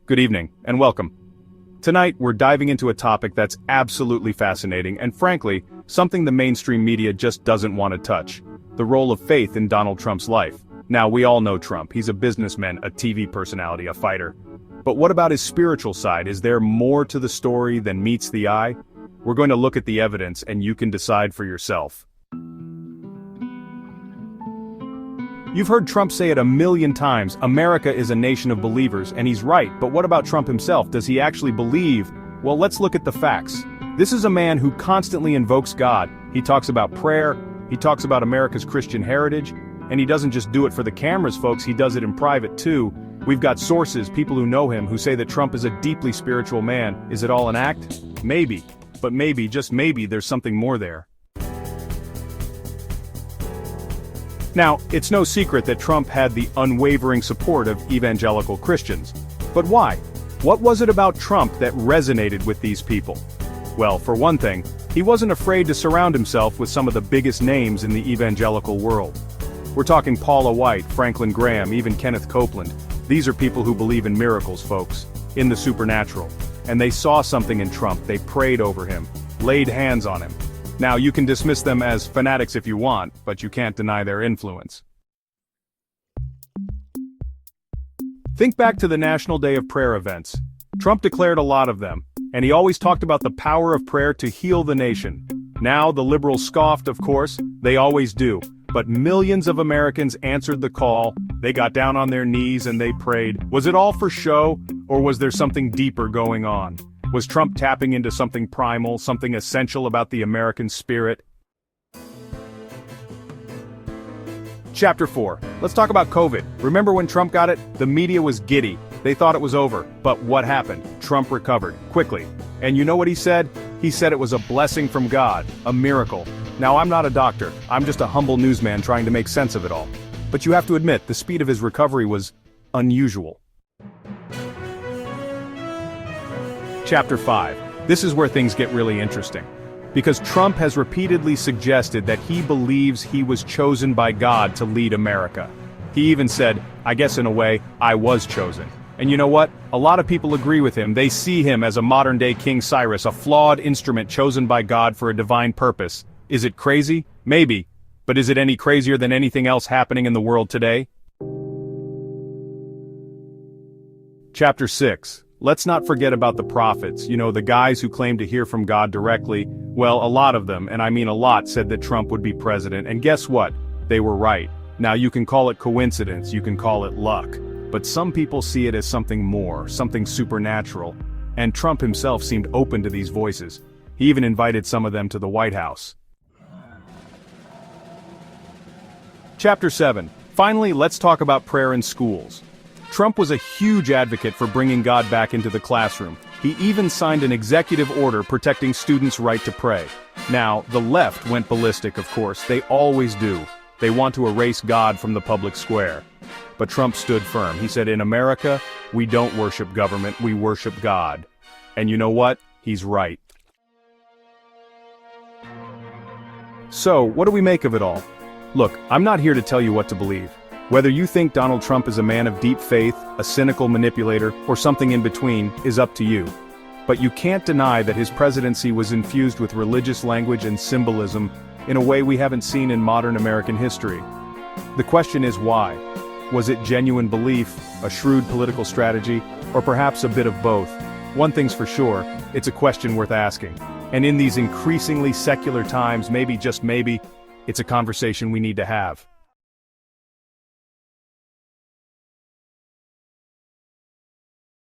Good evening, and welcome. Tonight, we're diving into a topic that's absolutely fascinating and frankly, something the mainstream media just doesn't want to touch. The role of faith in Donald Trump's life. Now, we all know Trump. He's a businessman, a TV personality, a fighter. But what about his spiritual side? Is there more to the story than meets the eye? We're going to look at the evidence and you can decide for yourself. You've heard Trump say it a million times, America is a nation of believers, and he's right, but what about Trump himself? Does he actually believe? Well, let's look at the facts. This is a man who constantly invokes God. He talks about prayer, he talks about America's Christian heritage, and he doesn't just do it for the cameras, folks, he does it in private too. We've got sources, people who know him, who say that Trump is a deeply spiritual man. Is it all an act? Maybe. But maybe, just maybe, there's something more there. Now, it's no secret that Trump had the unwavering support of evangelical Christians. But why? What was it about Trump that resonated with these people? Well, for one thing, he wasn't afraid to surround himself with some of the biggest names in the evangelical world. We're talking Paula White, Franklin Graham, even Kenneth Copeland. These are people who believe in miracles, folks, in the supernatural. And they saw something in Trump, they prayed over him, laid hands on him. Now, you can dismiss them as fanatics if you want, but you can't deny their influence. Think back to the National Day of Prayer events. Trump declared a lot of them, and he always talked about the power of prayer to heal the nation. Now, the liberals scoffed, of course, they always do. But millions of Americans answered the call, they got down on their knees and they prayed. Was it all for show, or was there something deeper going on? Was Trump tapping into something primal, something essential about the American spirit? Chapter 4. Let's talk about COVID. Remember when Trump got it? The media was giddy. They thought it was over. But what happened? Trump recovered, quickly. And you know what he said? He said it was a blessing from God, a miracle. Now, I'm not a doctor. I'm just a humble newsman trying to make sense of it all. But you have to admit, the speed of his recovery was unusual. Chapter 5. This is where things get really interesting. Because Trump has repeatedly suggested that he believes he was chosen by God to lead America. He even said, I guess in a way, I was chosen. And you know what? A lot of people agree with him. They see him as a modern-day King Cyrus, a flawed instrument chosen by God for a divine purpose. Is it crazy? Maybe. But is it any crazier than anything else happening in the world today? Chapter 6. Let's not forget about the prophets, the guys who claim to hear from God directly. Well, a lot of them, and I mean a lot, said that Trump would be president, and guess what? They were right. Now you can call it coincidence, you can call it luck, but some people see it as something more, something supernatural, and Trump himself seemed open to these voices. He even invited some of them to the White House. Chapter 7. Finally, let's talk about prayer in schools. Trump was a huge advocate for bringing God back into the classroom. He even signed an executive order protecting students' right to pray. Now, the left went ballistic, of course. They always do. They want to erase God from the public square. But Trump stood firm. He said, in America, we don't worship government, we worship God. And you know what? He's right. So, what do we make of it all? Look, I'm not here to tell you what to believe. Whether you think Donald Trump is a man of deep faith, a cynical manipulator, or something in between, is up to you. But you can't deny that his presidency was infused with religious language and symbolism in a way we haven't seen in modern American history. The question is why? Was it genuine belief, a shrewd political strategy, or perhaps a bit of both? One thing's for sure, it's a question worth asking. And in these increasingly secular times, maybe, just maybe, it's a conversation we need to have.